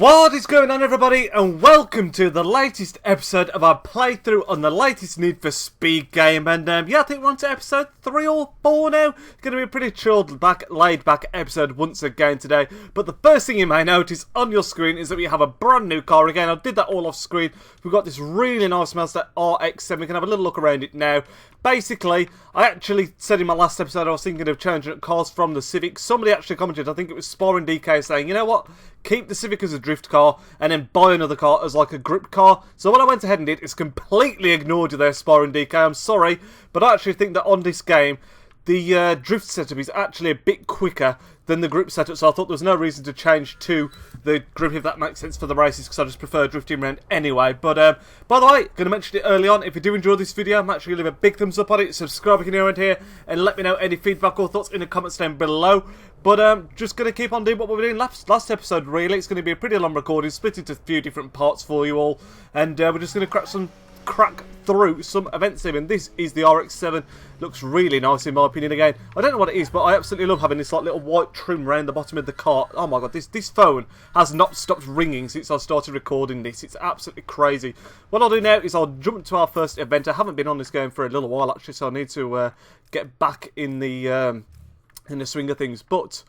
What is going on, everybody, and welcome to the latest episode of our playthrough on the latest Need for Speed game. And yeah, I think we're on to episode 3 or 4 now. Going to be a pretty chilled, laid back episode once again today. But the first thing you may notice on your screen is that we have a brand new car. Again, I did that all off screen. We've got this really nice Mazda RX-7. We can have a little look around it now. Basically, I actually said in my last episode I was thinking of changing cars from the Civic. Somebody actually commented, I think it was Sparring DK, saying, you know what, keep the Civic as a drift car and then buy another car as like a grip car. So what I went ahead and did is completely ignored you there, Sparring DK. I'm sorry, but I actually think that on this game, the drift setup is actually a bit quicker than the grip setup, so I thought there was no reason to change to the grip, if that makes sense, for the races, because I just prefer drifting around anyway. But by the way, going to mention it early on, if you do enjoy this video, make sure you leave a big thumbs up on it, subscribe if you're new around here, and let me know any feedback or thoughts in the comments down below. But just going to keep on doing what we were doing last episode, really. It's going to be a pretty long recording, split into a few different parts for you all, and we're just going to crack through some events here, and this is the RX-7. Looks really nice in my opinion. Again, I don't know what it is, but I absolutely love having this like little white trim around the bottom of the car. Oh my god, this phone has not stopped ringing since I started recording this. It's absolutely crazy. What I'll do now is I'll jump to our first event. I haven't been on this game for a little while actually, so I need to get back in the swing of things. But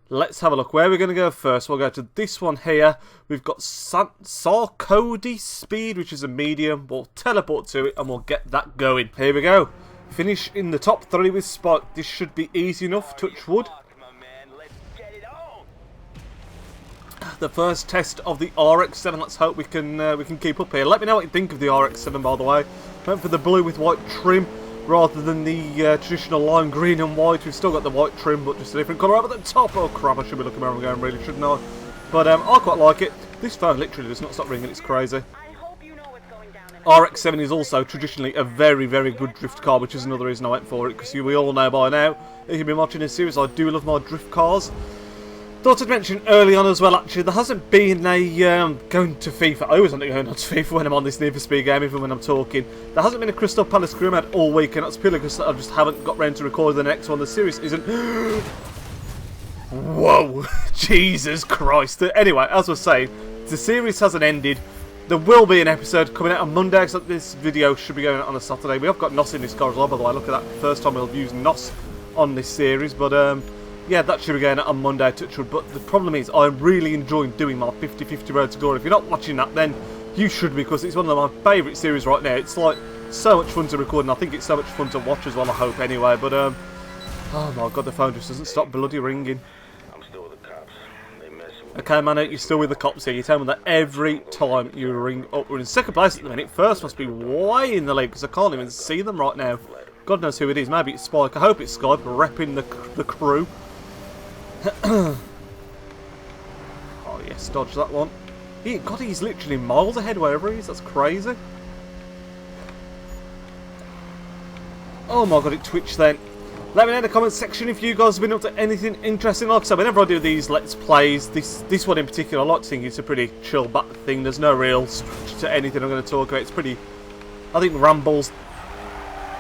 let's have a look. Where are we going to go first? We'll go to this one here. We've got Sarkodie Speed, which is a medium. We'll teleport to it and we'll get that going. Here we go. Finish in the top 3 with Spike. This should be easy enough, touch wood. The first test of the RX-7. Let's hope we can keep up here. Let me know what you think of the RX-7, by the way. Went for the blue with white trim rather than the traditional lime green and white. We've still got the white trim, but just a different colour over the top. Oh crap, I should be looking around again, really, shouldn't I? But I quite like it. This phone literally does not stop ringing, it's crazy. RX-7 is also traditionally a very, very good drift car, which is another reason I went for it, because we all know by now, if you've been watching this series, I do love my drift cars. Thought I'd mention early on as well, actually, there hasn't been a going to FIFA. I always want to go to FIFA when I'm on this Need for Speed game, even when I'm talking. There hasn't been a Crystal Palace crew mode all week, and that's purely because I just haven't got round to recording the next one. The series isn't... Whoa! Jesus Christ! Anyway, as I was saying, the series hasn't ended. There will be an episode coming out on Monday, so this video should be going out on a Saturday. We have got NOS in this car as well, by the way. Look at that. First time we'll use NOS on this series, but yeah, that should be going out on Monday, touchwood. But the problem is, I'm really enjoying doing my 50-50 Road to Glory. If you're not watching that, then you should, because it's one of my favourite series right now. It's like so much fun to record, and I think it's so much fun to watch as well, I hope, anyway. But oh my god, the phone just doesn't stop bloody ringing. Okay, man, you're still with the cops here. You tell me that every time you ring up. We're in second place at the minute. First must be way in the lead, because I can't even see them right now. God knows who it is. Maybe it's Spike. I hope it's Skype repping the crew. Oh yes, dodge that one. God, he's literally miles ahead wherever he is. That's crazy. Oh my god, it twitched then. Let me know in the comments section if you guys have been up to anything interesting. Like I said, whenever I do these Let's Plays, this one in particular, I like to think it's a pretty chill back thing. There's no real structure to anything I'm going to talk about. It's pretty, I think, rambles.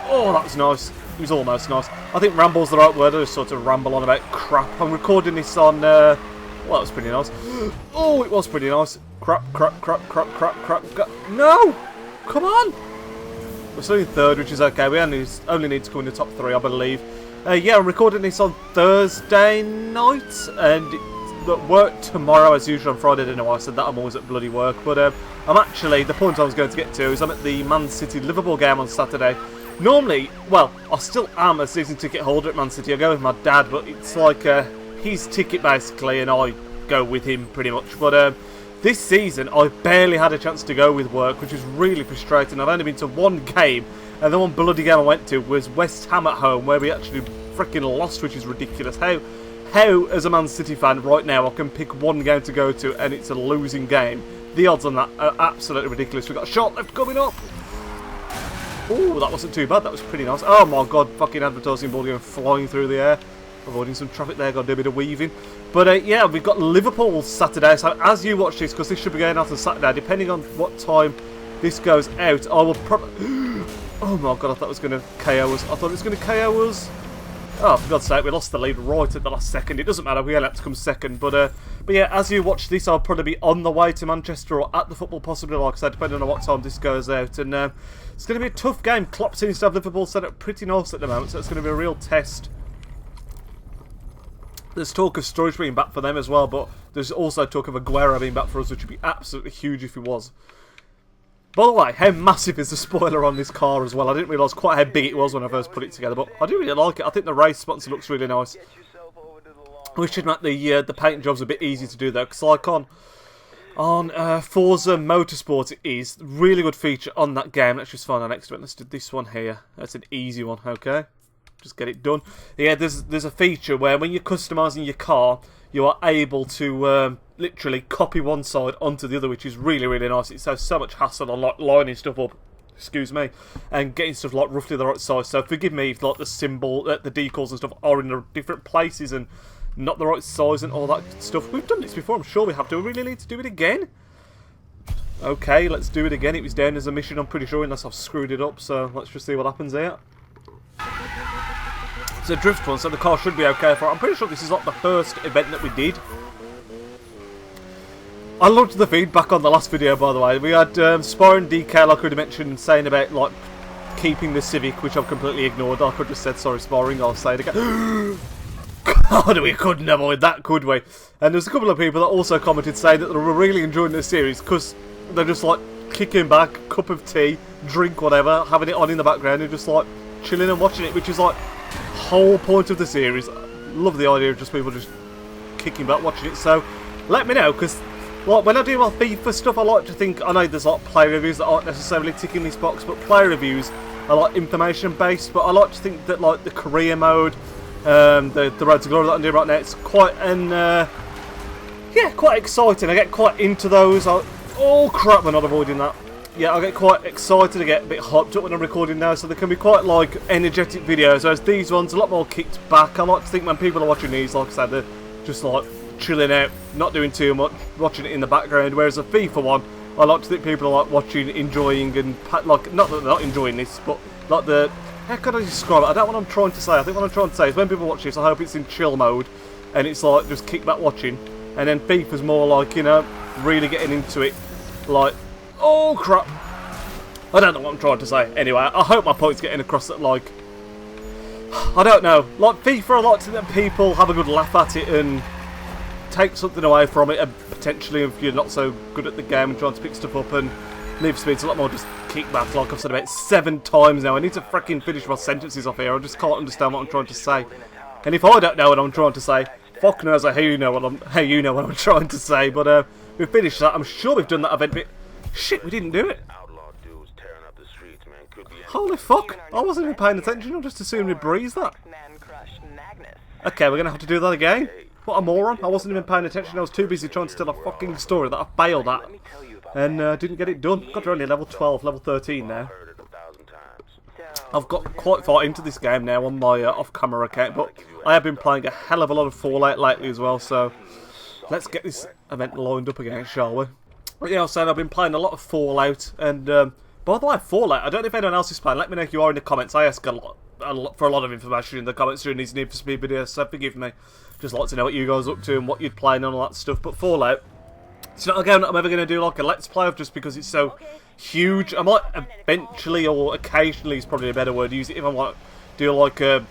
Oh, that was nice. It was almost nice. I think ramble's the right word. I just sort of ramble on about crap. I'm recording this on, well, that was pretty nice. Oh, it was pretty nice. Crap. No! Come on! We're still in third, which is okay. We only need to come in the top 3, I believe. Yeah, I'm recording this on Thursday night, and it's at work tomorrow, as usual on Friday. I don't know why I said that. I'm always at bloody work. But I'm actually, the point I was going to get to is I'm at the Man City-Liverpool game on Saturday. Normally, well, I still am a season ticket holder at Man City. I go with my dad, but it's like his ticket basically, and I go with him pretty much. But this season, I barely had a chance to go with work, which is really frustrating. I've only been to one game, and the one bloody game I went to was West Ham at home, where we actually freaking lost, which is ridiculous. How, as a Man City fan right now, I can pick one game to go to, and it's a losing game. The odds on that are absolutely ridiculous. We've got a shot left coming up. Oh, that wasn't too bad. That was pretty nice. Oh my god, fucking advertising board going flying through the air. Avoiding some traffic there, got to do a bit of weaving. But yeah, we've got Liverpool Saturday. So as you watch this, because this should be going out on Saturday, depending on what time this goes out, I will probably... Oh my god, I thought it was going to KO us. I thought it was going to KO us. Oh, for God's sake, we lost the lead right at the last second. It doesn't matter, we only have to come second. But yeah, as you watch this, I'll probably be on the way to Manchester or at the football, possibly, like I said, depending on what time this goes out. And it's going to be a tough game. Klopp seems to have Liverpool set up pretty nice at the moment, so it's going to be a real test. There's talk of Sturridge being back for them as well, but there's also talk of Aguero being back for us, which would be absolutely huge if he was. By the way, how massive is the spoiler on this car as well? I didn't realise quite how big it was when I first put it together, but I do really like it. I think the race sponsor looks really nice. We should make the paint jobs a bit easier to do though, because like on Forza Motorsport it is. Really good feature on that game. Let's just find our next one. Let's do this one here. That's an easy one, okay? Just get it done. Yeah, there's a feature where when you're customising your car, you are able to literally copy one side onto the other, which is really, really nice. It saves so much hassle on like lining stuff up, excuse me, and getting stuff like roughly the right size. So forgive me if like the symbol, the decals and stuff are in the different places and not the right size and all that stuff. We've done this before, I'm sure we have. Do we really need to do it again? Okay, let's do it again. It was down as a mission, I'm pretty sure, unless I've screwed it up. So let's just see what happens here. It's a drift one, so the car should be okay for it. I'm pretty sure this is like the first event that we did. I loved the feedback on the last video, by the way. We had Spire and DK, like I already mentioned, saying about like keeping the Civic, which I've completely ignored. I could have just said sorry, Sparring. I'll say it again. God, we couldn't avoid that, could we? And there's a couple of people that also commented saying that they were really enjoying this series because they're just like kicking back, cup of tea, drink, whatever, having it on in the background and just like chilling and watching it, which is like whole point of the series. Love the idea of just people just kicking back watching it. So let me know, because like when I do my FIFA stuff, I like to think, I know there's like player reviews that aren't necessarily ticking this box, but player reviews are like information based. But I like to think that like the career mode, the Road to Glory that I'm doing right now, it's quite an yeah, quite exciting. I get quite into those. Oh crap, we're not avoiding that. Yeah, I get quite excited, I get a bit hyped up when I'm recording now, so they can be quite like energetic videos, whereas these ones a lot more kicked back. I like to think when people are watching these, like I said, they're just like chilling out, not doing too much, watching it in the background, whereas a FIFA one, I like to think people are like watching, enjoying, and like, not that they're not enjoying this, but like the, how can I describe it? I don't know what I'm trying to say. I think what I'm trying to say is when people watch this, I hope it's in chill mode, and it's like just kick back watching, and then FIFA's more like, you know, really getting into it, like, oh crap. I don't know what I'm trying to say. Anyway, I hope my point's getting across that, like, I don't know. Like FIFA, I like to think people have a good laugh at it and take something away from it, and potentially if you're not so good at the game and trying to pick stuff up, and Need for Speed's a lot more just kick back, like I've said about 7 times now. I need to freaking finish my sentences off here. I just can't understand what I'm trying to say. And if I don't know what I'm trying to say, fuck knows how you know what I'm trying to say. But we've finished that. I'm sure we've done that event bit. Shit, we didn't do it. Holy fuck, I wasn't even paying attention, I just assumed we breezed that. Okay, we're going to have to do that again? What a moron, I wasn't even paying attention, I was too busy trying to tell a fucking story that I failed at. And didn't get it done. God, we're only level 12, level 13 now. I've got quite far into this game now on my off-camera account, but I have been playing a hell of a lot of Fallout lately as well, so let's get this event lined up again, shall we? But yeah, I was saying I've been playing a lot of Fallout, and by the way, Fallout, I don't know if anyone else is playing. Let me know if you are in the comments. I ask for a lot of information in the comments during these Need for Speed videos, so forgive me. Just like to know what you guys are up to and what you're playing and all that stuff. But Fallout, it's not a game that I'm ever going to do like a Let's Play of just because it's so huge. I might eventually, or occasionally is probably a better word, use it if I want to do like a,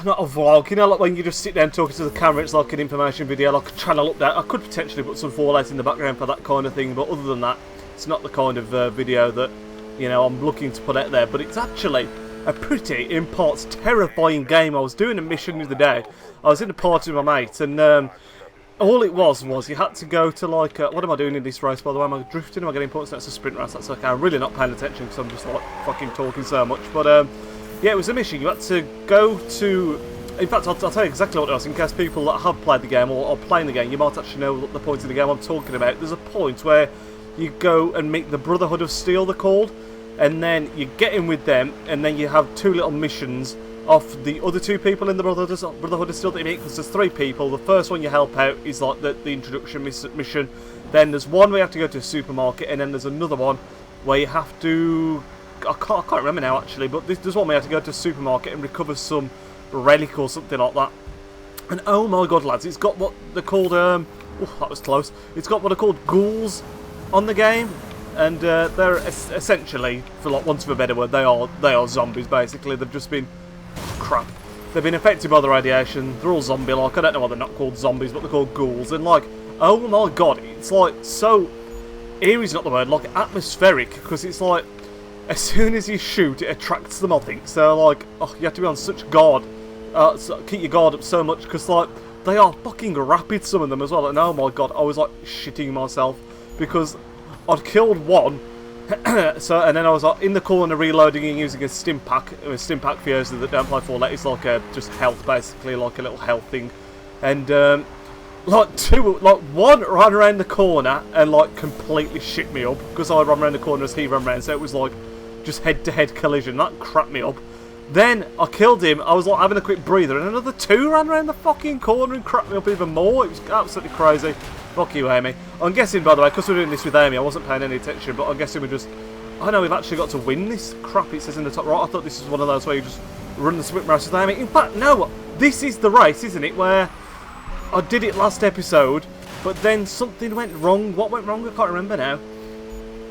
not a vlog, you know, like when you just sit down talking to the camera, it's like an information video, like a channel update. I could potentially put some Fallout in the background for that kind of thing, but other than that, it's not the kind of video that, you know, I'm looking to put out there. But it's actually a pretty, in parts, terrifying game. I was doing a mission the other day. I was in a party with my mate, and all it was you had to go to like, what am I doing in this race, by the way? Am I drifting? Am I getting points? That's a sprint race. That's okay. I'm really not paying attention because I'm just like fucking talking so much. But yeah, it was a mission. You had to go to, in fact, I'll tell you exactly what it was in case people that have played the game or are playing the game, you might actually know the point of the game I'm talking about. There's a point where you go and meet the Brotherhood of Steel, they're called, and then you get in with them, and then you have 2 little missions off the other 2 people in the Brotherhood of Steel that you meet, because there's 3 people. The first one you help out is like the introduction mission. Then there's one where you have to go to a supermarket, and then there's another one where you have to, I can't remember now actually, but there's one where you have to go to a supermarket and recover some relic or something like that. And oh my god, lads, it's got what they're called, oh, that was close. It's got what are called ghouls on the game. And they're essentially, for like want of a better word, they are zombies, basically. They've just been, crap. They've been affected by the radiation. They're all zombie-like. I don't know why they're not called zombies, but they're called ghouls. And like, oh my god, it's like so, eerie's not the word, like atmospheric, because it's like, as soon as you shoot, it attracts them, I think. So like, oh, you have to be on such guard. So keep your guard up so much, because like they are fucking rapid, some of them as well. And oh my god, I was like shitting myself because I'd killed one, so and then I was like in the corner reloading and using a stim pack. A stim pack for those that don't play Fallout, it's like a just health, basically, like a little health thing. And like one ran around the corner and like completely shit me up because I ran around the corner as he ran around, so it was like just head-to-head collision. That crapped me up. Then I killed him, I was like having a quick breather, and another two ran around the fucking corner and crapped me up even more. It was absolutely crazy. Fuck you, Amy. I'm guessing, by the way, because we're doing this with Amy, I wasn't paying any attention, but I'm guessing we're just... I know we've actually got to win this crap, it says in the top right. I thought this was one of those where you just run the sprint race with Amy. In fact, no, this is the race, isn't it, where I did it last episode, but then something went wrong. What went wrong? I can't remember now.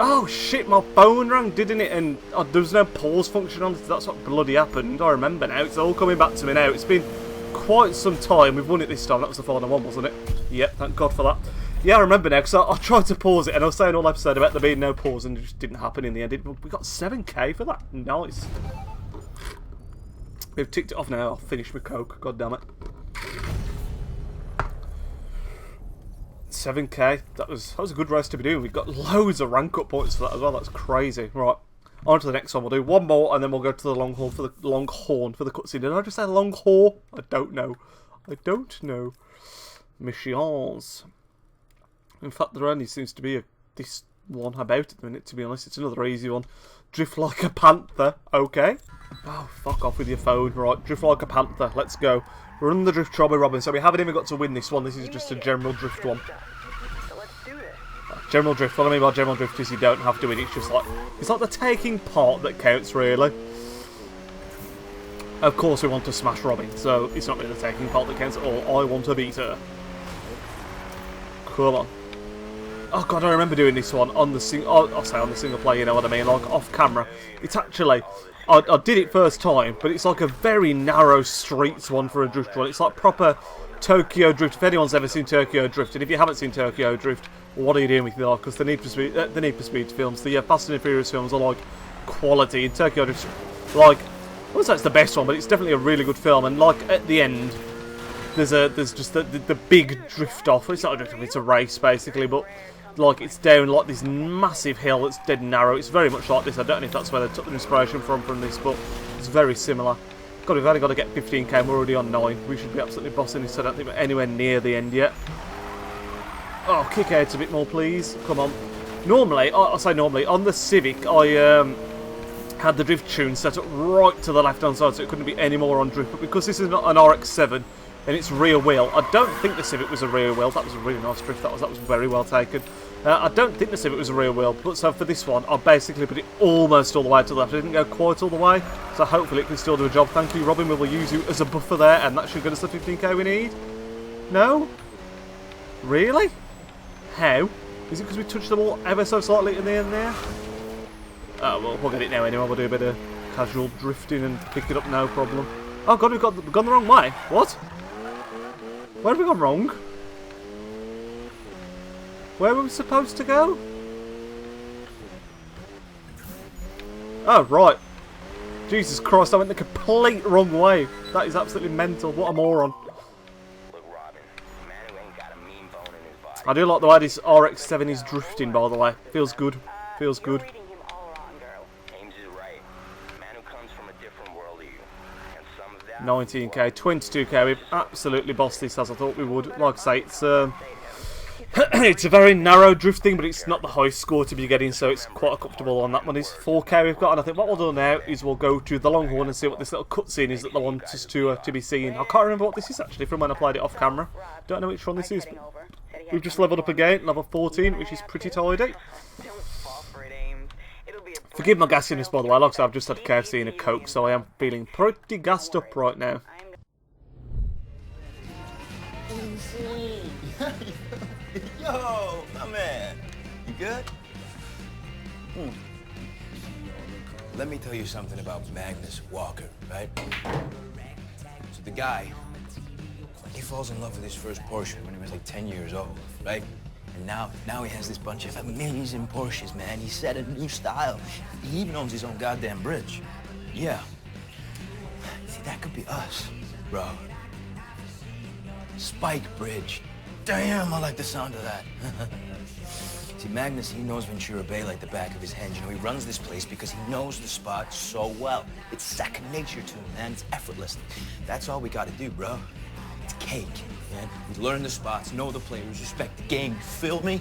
Oh shit, my phone rang, didn't it? And there was no pause function on it. That's what bloody happened. I remember now. It's all coming back to me now. It's been quite some time. We've won it this time. That was the final one, wasn't it? Yep, thank God for that. Yeah, I remember now, because I tried to pause it, and I was saying all episode about there being no pause, and it just didn't happen in the end. We got 7k for that. Nice. We've ticked it off now. I'll finish my Coke. God damn it. 7k. That was a good race to be doing. We've got loads of rank up points for that as well. That's crazy. Right. On to the next one. We'll do one more, and then we'll go to the Longhorn for the cutscene. Did I just say long haul? I don't know. I don't know. Missions. In fact, there only seems to be this one about at the minute, to be honest. It's another easy one. Drift like a panther. Okay. Oh, fuck off with your phone. Right, drift like a panther. Let's go. Run the drift trolley, Robin. So we haven't even got to win this one. This is just a general drift one. General drift. What I mean by general drift is you don't have to win. It's just like, it's like the taking part that counts, really. Of course, we want to smash Robin, so it's not really the taking part that counts at all. I want to beat her. Come on. Oh god, I remember doing this one on the I'll say on the single player, you know what I mean, like off camera. It's actually, I did it first time, but it's like a very narrow streets one for a drift one. It's like proper Tokyo Drift. If anyone's ever seen Tokyo Drift, and if you haven't seen Tokyo Drift, what are you doing with your life? Because the Need for Speed films, the Fast and Furious films are like quality. And Tokyo Drift, like, I wouldn't say it's the best one, but it's definitely a really good film. And like at the end, there's just the big drift off. It's not a drift off, it's a race basically, but like it's down like this massive hill that's dead narrow. It's very much like this. I don't know if that's where they took the inspiration from this, but it's very similar. God, we've only got to get 15k and we're already on 9. We should be absolutely bossing this. I don't think we're anywhere near the end yet. Oh, kick out a bit more, please. Come on. Normally, I say normally, on the Civic, I had the drift tune set up right to the left-hand side, so it couldn't be any more on drift. But because this is not an RX-7 and it's rear wheel, I don't think the Civic was a rear wheel. That was a really nice drift. That was very well taken. I don't think the Civic was a rear wheel, but so for this one, I basically put it almost all the way to the left. I didn't go quite all the way, so hopefully it can still do a job. Thank you, Robin. We will use you as a buffer there, and that should get us the 15k we need. No? Really? How? Is it because we touched them all ever so slightly in the end there? Oh, well, we'll get it now anyway. We'll do a bit of casual drifting and pick it up, no problem. Oh god, we've gone the wrong way. What? Where have we gone wrong? Where were we supposed to go? Oh, right. Jesus Christ, I went the complete wrong way. That is absolutely mental. What a moron. I do like the way this RX-7 is drifting, by the way. Feels good. Feels good. 19k, 22k. We've absolutely bossed this as I thought we would. Like I say, it's it's a very narrow drift thing, but it's not the highest score to be getting, so it's quite a comfortable on that one. Is 4k we've got, and I think what we'll do now is we'll go to the Longhorn and see what this little cutscene is that they want us to be seeing. I can't remember what this is actually from when I played it off camera. Don't know which one this is. But we've just leveled up again, level 14, which is pretty tidy. Forgive my gassiness, by the way. Like I said, I've just had KFC and a Coke, so I am feeling pretty gassed up right now. see. Yo, my man. You good? Let me tell you something about Magnus Walker, right? So the guy, he falls in love with his first Porsche when he was like 10 years old, right? And now he has this bunch of amazing Porsches, man. He set a new style. He even owns his own goddamn bridge. Yeah. See, that could be us, bro. Spike Bridge. Damn, I like the sound of that. See, Magnus, he knows Ventura Bay like the back of his hand. You know, he runs this place because he knows the spot so well. It's second nature to him, man. It's effortless. That's all we gotta do, bro. It's cake, man. We learn the spots, know the players, respect the game. You feel me?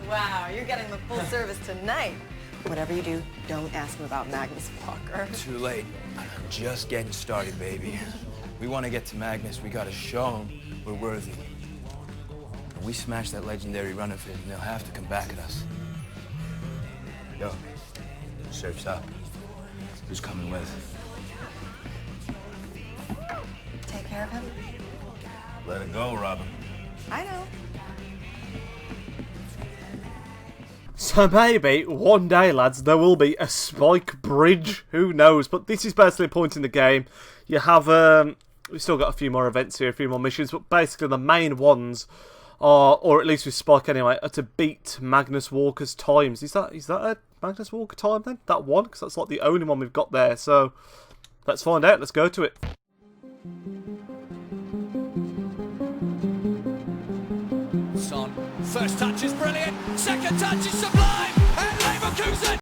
Wow, you're getting the full service tonight. Whatever you do, don't ask him about Magnus Walker. Too late. I'm just getting started, baby. We want to get to Magnus. We gotta show him we're worthy. When we smash that legendary run of his, they'll have to come back at us. Yo, surf's up. Who's coming with? Take care of him. Let it go, Robin. I know. So maybe one day, lads, there will be a Spike Bridge. Who knows? But this is basically a point in the game. You have we've still got a few more events here, a few more missions, but basically the main ones are, or at least with Spike anyway, are to beat Magnus Walker's times. Is that a Magnus Walker time then? That one? Because that's like the only one we've got there. So let's find out. Let's go to it. Son. First touch is brilliant. Second touch is sublime. And Leverkusen